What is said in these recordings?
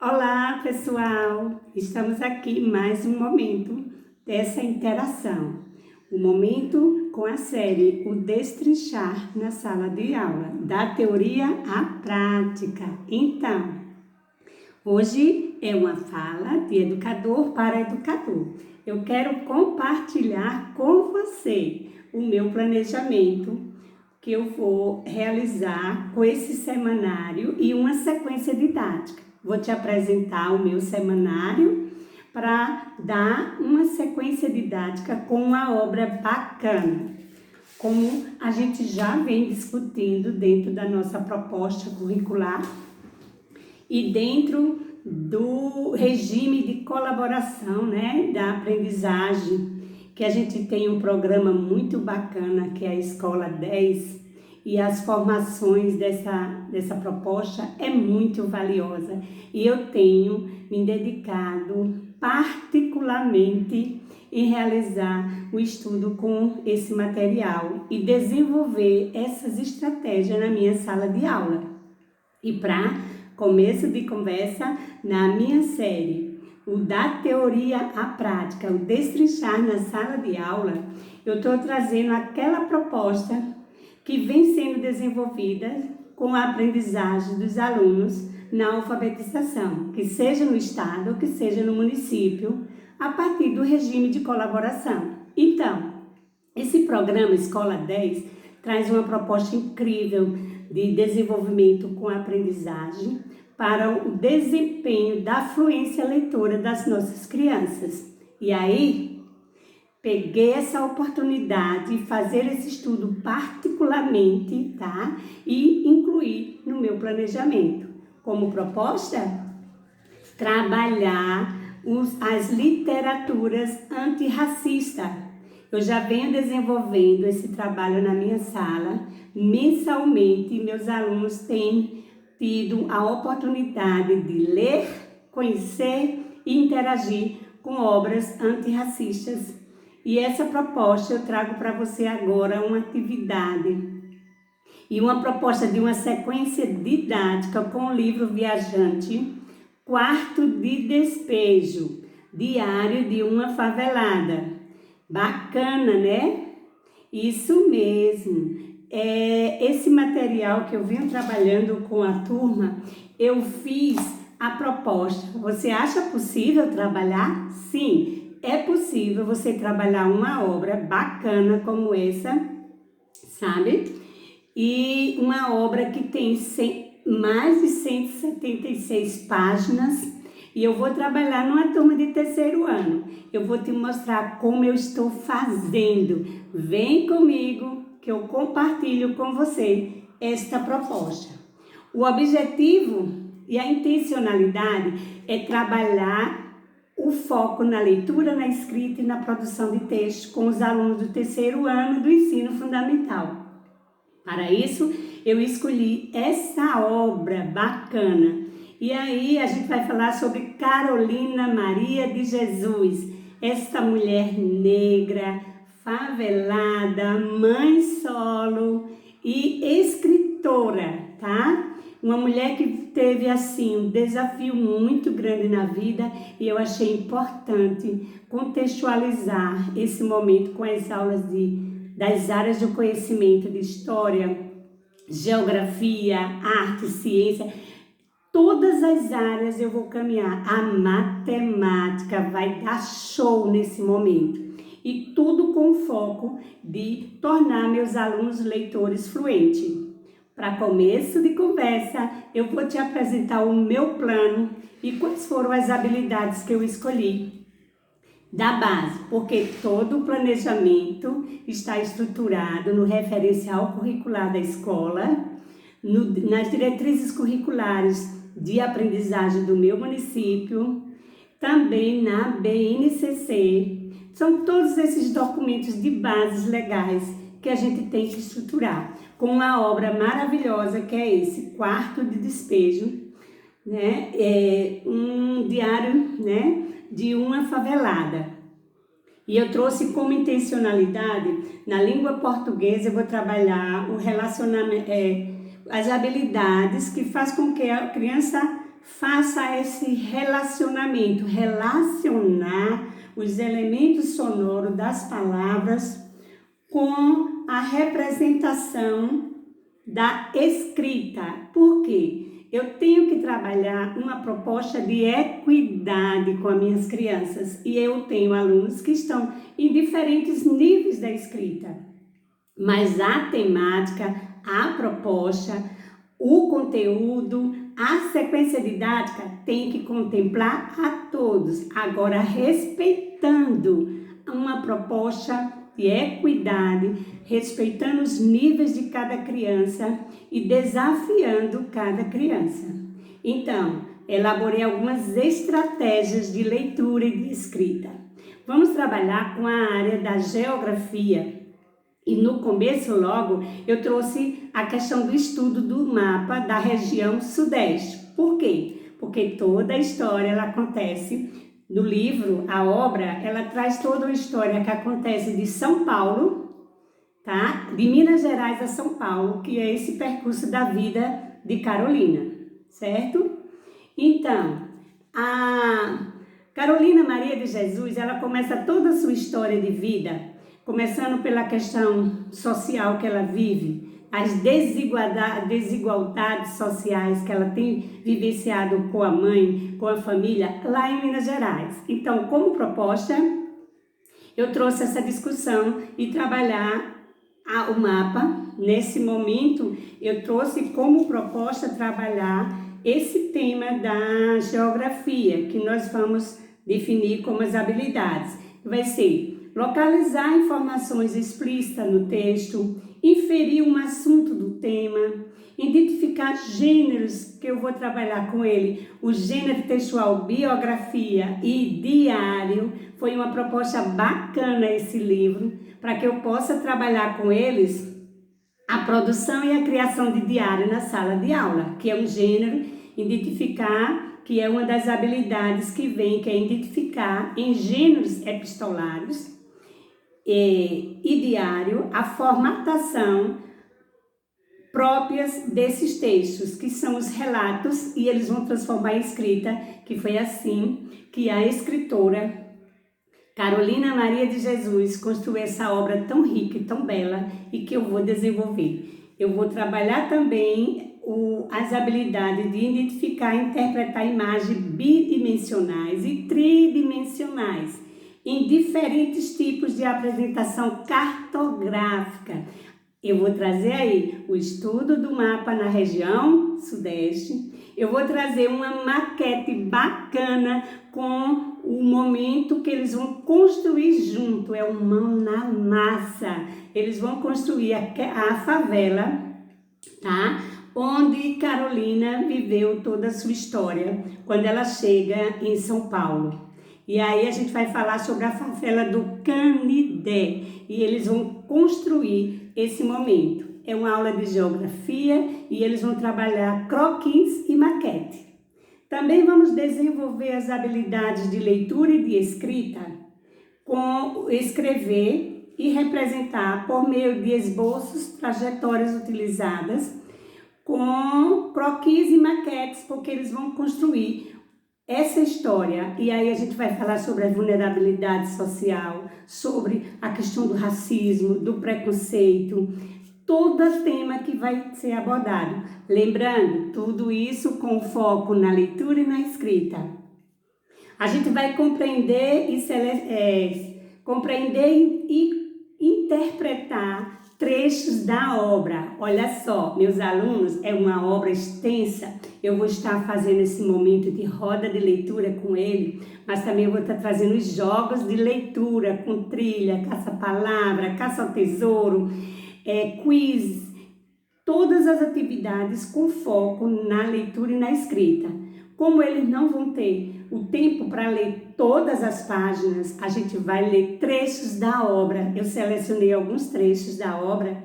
Olá, pessoal! Estamos aqui em mais um momento dessa interação. O momento com a série O Destrinchar na Sala de Aula, da teoria à prática. Então, hoje é uma fala de educador para educador. Eu quero compartilhar com você o meu planejamento que eu vou realizar com esse semanário e uma sequência didática. Vou te apresentar o meu semanário para dar uma sequência didática com uma obra bacana, como a gente já vem discutindo dentro da nossa proposta curricular e dentro do regime de colaboração, da aprendizagem, que a gente tem um programa muito bacana, que é a Escola 10, e as formações dessa proposta é muito valiosa. E eu tenho me dedicado particularmente em realizar o estudo com esse material e desenvolver essas estratégias na minha sala de aula. E para começo de conversa, na minha série, o da teoria à prática, o destrinchar na sala de aula, eu estou trazendo aquela proposta que vem sendo desenvolvida com a aprendizagem dos alunos na alfabetização, que seja no estado ou que seja no município, a partir do regime de colaboração. Então, esse programa Escola 10 traz uma proposta incrível de desenvolvimento com a aprendizagem para o desempenho da fluência leitora das nossas crianças. E aí, peguei essa oportunidade de fazer esse estudo particularmente, E incluir no meu planejamento. Como proposta, trabalhar as literaturas antirracistas. Eu já venho desenvolvendo esse trabalho na minha sala. Mensalmente, meus alunos têm tido a oportunidade de ler, conhecer e interagir com obras antirracistas. E essa proposta eu trago para você agora uma atividade e uma proposta de uma sequência didática com o livro Viajante, Quarto de Despejo, Diário de uma Favelada. Bacana, né? Isso mesmo. Esse material que eu venho trabalhando com a turma, eu fiz a proposta. Você acha possível trabalhar? Sim. É possível você trabalhar uma obra bacana como essa, sabe? E uma obra que tem mais de 176 páginas. E eu vou trabalhar numa turma de terceiro ano. Eu vou te mostrar como eu estou fazendo. Vem comigo que eu compartilho com você esta proposta. O objetivo e a intencionalidade é trabalhar o foco na leitura, na escrita e na produção de textos com os alunos do terceiro ano do ensino fundamental. Para isso, eu escolhi essa obra bacana. E aí a gente vai falar sobre Carolina Maria de Jesus, esta mulher negra, favelada, mãe solo e escritora, Uma mulher que teve, assim, um desafio muito grande na vida e eu achei importante contextualizar esse momento com as aulas das áreas do conhecimento de história, geografia, arte, ciência. Todas as áreas eu vou caminhar. A matemática vai dar show nesse momento. E tudo com foco de tornar meus alunos leitores fluentes. Para começo de conversa, eu vou te apresentar o meu plano e quais foram as habilidades que eu escolhi da base, porque todo o planejamento está estruturado no referencial curricular da escola, nas diretrizes curriculares de aprendizagem do meu município, também na BNCC. São todos esses documentos de bases legais que a gente tem que estruturar com uma obra maravilhosa que é esse Quarto de Despejo, um diário, de uma favelada. E eu trouxe como intencionalidade, na língua portuguesa eu vou trabalhar o relacionamento, as habilidades que faz com que a criança faça esse relacionamento, relacionar os elementos sonoros das palavras com a representação da escrita. Por quê? Eu tenho que trabalhar uma proposta de equidade com as minhas crianças e eu tenho alunos que estão em diferentes níveis da escrita, mas a temática, a proposta, o conteúdo, a sequência didática tem que contemplar a todos, agora respeitando uma proposta de equidade, respeitando os níveis de cada criança e desafiando cada criança. Então, elaborei algumas estratégias de leitura e de escrita. Vamos trabalhar com a área da geografia. E no começo logo eu trouxe a questão do estudo do mapa da região sudeste. Por quê? Porque toda a história ela acontece no livro, a obra, ela traz toda uma história que acontece de São Paulo, tá? De Minas Gerais a São Paulo, que é esse percurso da vida de Carolina, certo? Então, a Carolina Maria de Jesus, ela começa toda a sua história de vida, começando pela questão social que ela vive, as desigualdades sociais que ela tem vivenciado com a mãe, com a família, lá em Minas Gerais. Então, como proposta, eu trouxe essa discussão e trabalhar o mapa. Nesse momento, eu trouxe como proposta trabalhar esse tema da geografia, que nós vamos definir como as habilidades. Vai ser localizar informações explícitas no texto, inferir um assunto do tema, identificar gêneros que eu vou trabalhar com ele, o gênero textual, biografia e diário. Foi uma proposta bacana esse livro, para que eu possa trabalhar com eles a produção e a criação de diário na sala de aula, que é um gênero, identificar, que é uma das habilidades que vem, que é identificar em gêneros epistolários e diário a formatação próprias desses textos, que são os relatos, e eles vão transformar em escrita, que foi assim que a escritora Carolina Maria de Jesus construiu essa obra tão rica e tão bela e que eu vou desenvolver. Eu vou trabalhar também as habilidades de identificar e interpretar imagens bidimensionais e tridimensionais em diferentes tipos de apresentação cartográfica. Eu vou trazer aí o estudo do mapa na região sudeste. Eu vou trazer uma maquete bacana com o momento que eles vão construir junto, é o mão na massa. Eles vão construir a favela, tá? Onde Carolina viveu toda a sua história, quando ela chega em São Paulo. E aí a gente vai falar sobre a favela do Canidé, e eles vão construir esse momento. É uma aula de geografia e eles vão trabalhar croquis e maquete. Também vamos desenvolver as habilidades de leitura e de escrita com escrever e representar por meio de esboços, trajetórias utilizadas com croquis e maquetes, porque eles vão construir essa história. E aí a gente vai falar sobre a vulnerabilidade social, sobre a questão do racismo, do preconceito, todo tema que vai ser abordado. Lembrando, tudo isso com foco na leitura e na escrita. A gente vai compreender e interpretar trechos da obra. Olha só, meus alunos, é uma obra extensa. Eu vou estar fazendo esse momento de roda de leitura com ele, mas também eu vou estar trazendo os jogos de leitura com trilha, caça-palavra, caça ao tesouro, quiz, todas as atividades com foco na leitura e na escrita. Como eles não vão ter o tempo para ler todas as páginas, a gente vai ler trechos da obra. Eu selecionei alguns trechos da obra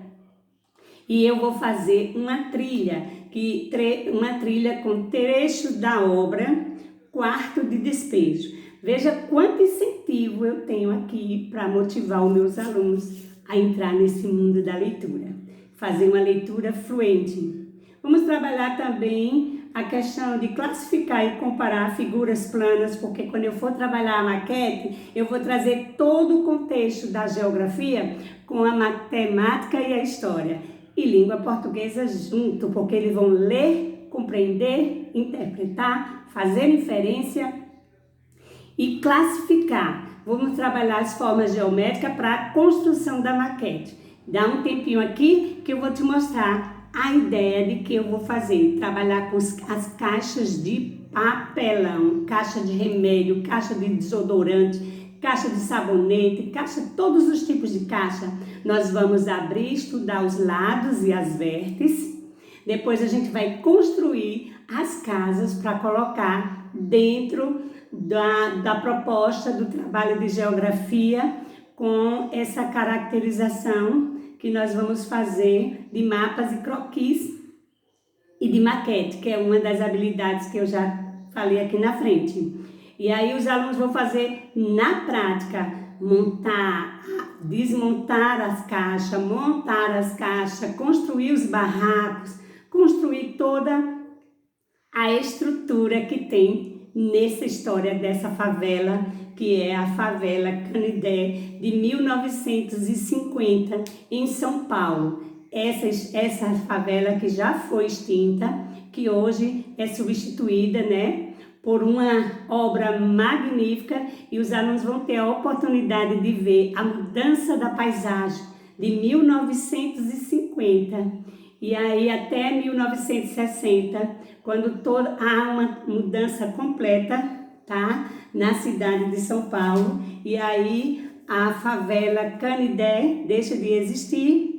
e eu vou fazer uma trilha, uma trilha com trechos da obra, quarto de despejo. Veja quanto incentivo eu tenho aqui para motivar os meus alunos a entrar nesse mundo da leitura, fazer uma leitura fluente. Vamos trabalhar também a questão de classificar e comparar figuras planas, porque quando eu for trabalhar a maquete, eu vou trazer todo o contexto da geografia com a matemática e a história. E língua portuguesa junto, porque eles vão ler, compreender, interpretar, fazer inferência e classificar. Vamos trabalhar as formas geométricas para a construção da maquete. Dá um tempinho aqui que eu vou te mostrar a ideia de que eu vou fazer. Trabalhar com as caixas de papelão, caixa de remédio, caixa de desodorante, caixa de sabonete, caixa, todos os tipos de caixa. Nós vamos abrir, estudar os lados e as vértices. Depois a gente vai construir as casas para colocar dentro da proposta do trabalho de geografia com essa caracterização que nós vamos fazer de mapas e croquis e de maquete, que é uma das habilidades que eu já falei aqui na frente. E aí os alunos vão fazer na prática, montar, desmontar as caixas, montar as caixas, construir os barracos, construir toda a estrutura que tem nessa história dessa favela, que é a favela Canidé de 1950 em São Paulo. Essa favela que já foi extinta, que hoje é substituída, né, por uma obra magnífica, e os alunos vão ter a oportunidade de ver a mudança da paisagem de 1950 e aí até 1960, quando há uma mudança completa, tá, na cidade de São Paulo, e aí a favela Canidé deixa de existir,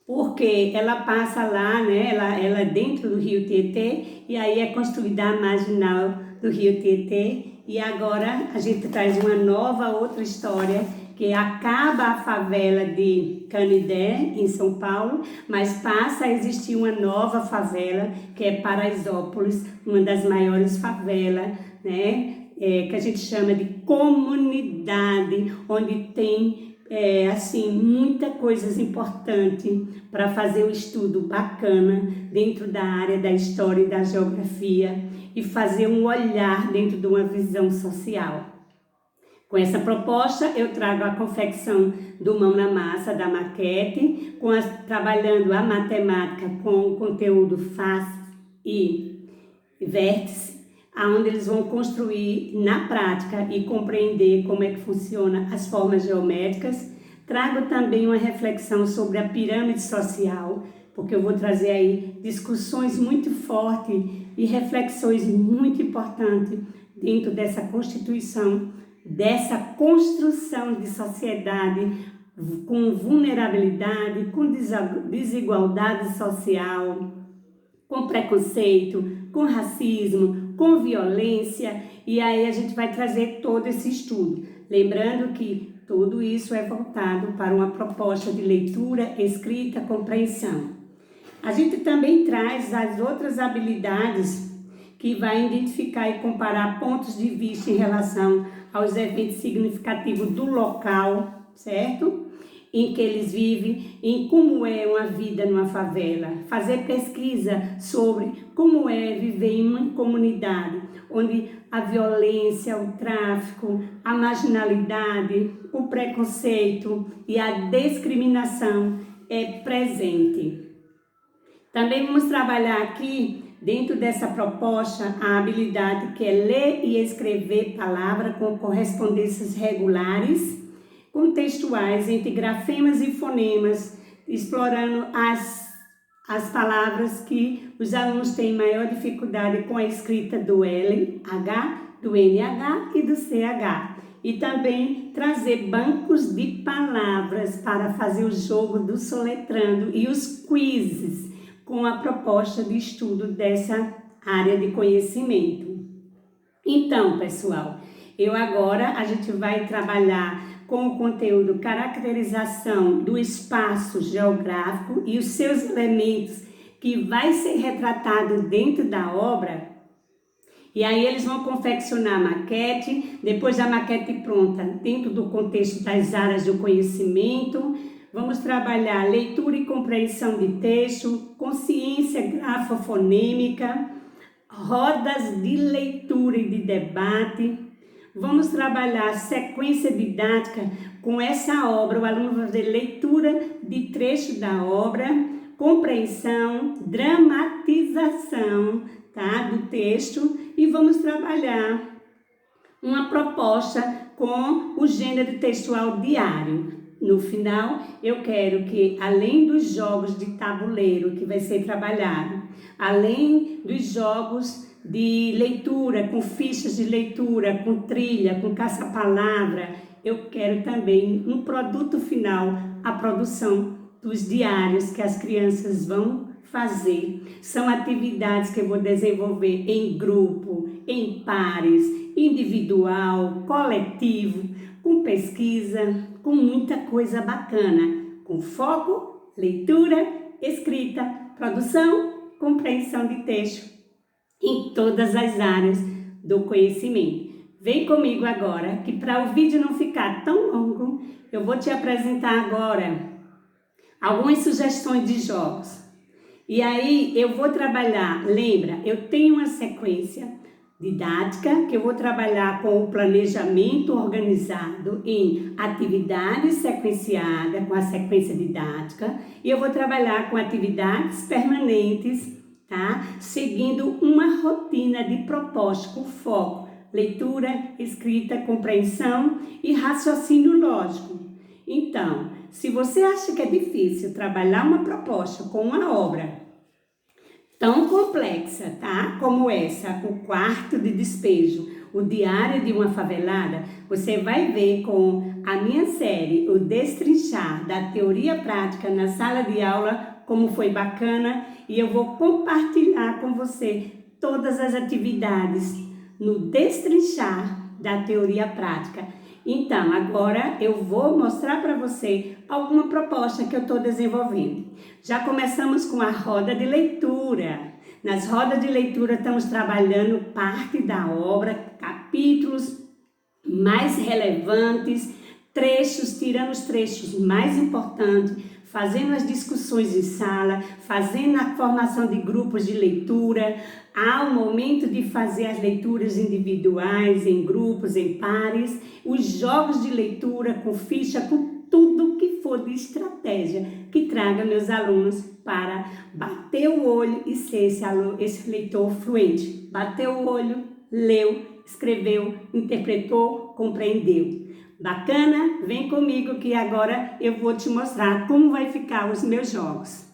porque ela passa lá, né, ela é dentro do Rio Tietê, e aí é construída a marginal do Rio Tietê, e agora a gente traz uma nova, outra história, que acaba a favela de Canidé, em São Paulo, mas passa a existir uma nova favela, que é Paraisópolis, uma das maiores favelas, né, que a gente chama de comunidade, onde tem assim, muita coisas importantes para fazer um estudo bacana dentro da área da história e da geografia e fazer um olhar dentro de uma visão social. Com essa proposta, eu trago a confecção do mão na massa da maquete, trabalhando a matemática com o conteúdo face e vértice, onde eles vão construir na prática e compreender como é que funciona as formas geométricas. Trago também uma reflexão sobre a pirâmide social, porque eu vou trazer aí discussões muito fortes e reflexões muito importantes dentro dessa constituição, dessa construção de sociedade com vulnerabilidade, com desigualdade social, com preconceito, com racismo, com violência, e aí a gente vai trazer todo esse estudo. Lembrando que tudo isso é voltado para uma proposta de leitura, escrita, compreensão. A gente também traz as outras habilidades que vai identificar e comparar pontos de vista em relação aos eventos significativos do local, certo? Em que eles vivem, em como é uma vida numa favela. Fazer pesquisa sobre como é viver em uma comunidade, onde a violência, o tráfico, a marginalidade, o preconceito e a discriminação é presente. Também vamos trabalhar aqui, dentro dessa proposta, a habilidade que é ler e escrever palavras com correspondências regulares, contextuais entre grafemas e fonemas, explorando as palavras que os alunos têm maior dificuldade com a escrita do LH, do NH e do CH. E também trazer bancos de palavras para fazer o jogo do soletrando e os quizzes, com a proposta de estudo dessa área de conhecimento. Então, pessoal, a gente vai trabalhar com o conteúdo caracterização do espaço geográfico e os seus elementos que vai ser retratado dentro da obra. E aí eles vão confeccionar a maquete, depois da maquete pronta, dentro do contexto das áreas do conhecimento, Vamos trabalhar leitura e compreensão de texto, consciência grafofonêmica, rodas de leitura e de debate. Vamos trabalhar sequência didática com essa obra. O aluno vai fazer leitura de trecho da obra, compreensão, dramatização, tá, do texto, e vamos trabalhar uma proposta com o gênero textual diário. No final, eu quero que, além dos jogos de tabuleiro que vai ser trabalhado, além dos jogos de leitura, com fichas de leitura, com trilha, com caça-palavra, eu quero também um produto final, a produção dos diários que as crianças vão fazer. São atividades que eu vou desenvolver em grupo, em pares, individual, coletivo, com pesquisa, com muita coisa bacana, com foco, leitura, escrita, produção, compreensão de texto em todas as áreas do conhecimento. Vem comigo agora, que para o vídeo não ficar tão longo, eu vou te apresentar agora algumas sugestões de jogos. E aí eu vou trabalhar, lembra, eu tenho uma sequência didática que eu vou trabalhar com o planejamento organizado em atividades sequenciadas, com a sequência didática, e eu vou trabalhar com atividades permanentes, tá? Seguindo uma rotina de proposta com foco, leitura, escrita, compreensão e raciocínio lógico. Então, se você acha que é difícil trabalhar uma proposta com uma obra tão complexa, tá? Como essa, o quarto de despejo, o diário de uma favelada, você vai ver com a minha série, o Destrinchar da Teoria Prática na Sala de Aula, como foi bacana, e eu vou compartilhar com você todas as atividades no Destrinchar da Teoria Prática. Então, agora eu vou mostrar para você alguma proposta que eu estou desenvolvendo. Já começamos com a roda de leitura. Nas rodas de leitura estamos trabalhando parte da obra, capítulos mais relevantes, trechos, tirando os trechos mais importantes, fazendo as discussões em sala, fazendo a formação de grupos de leitura. Há o momento de fazer as leituras individuais, em grupos, em pares, os jogos de leitura com ficha, com tudo que for de estratégia que traga meus alunos para bater o olho e ser esse leitor fluente. Bateu o olho, leu, escreveu, interpretou, compreendeu. Bacana? Vem comigo que agora eu vou te mostrar como vai ficar os meus jogos.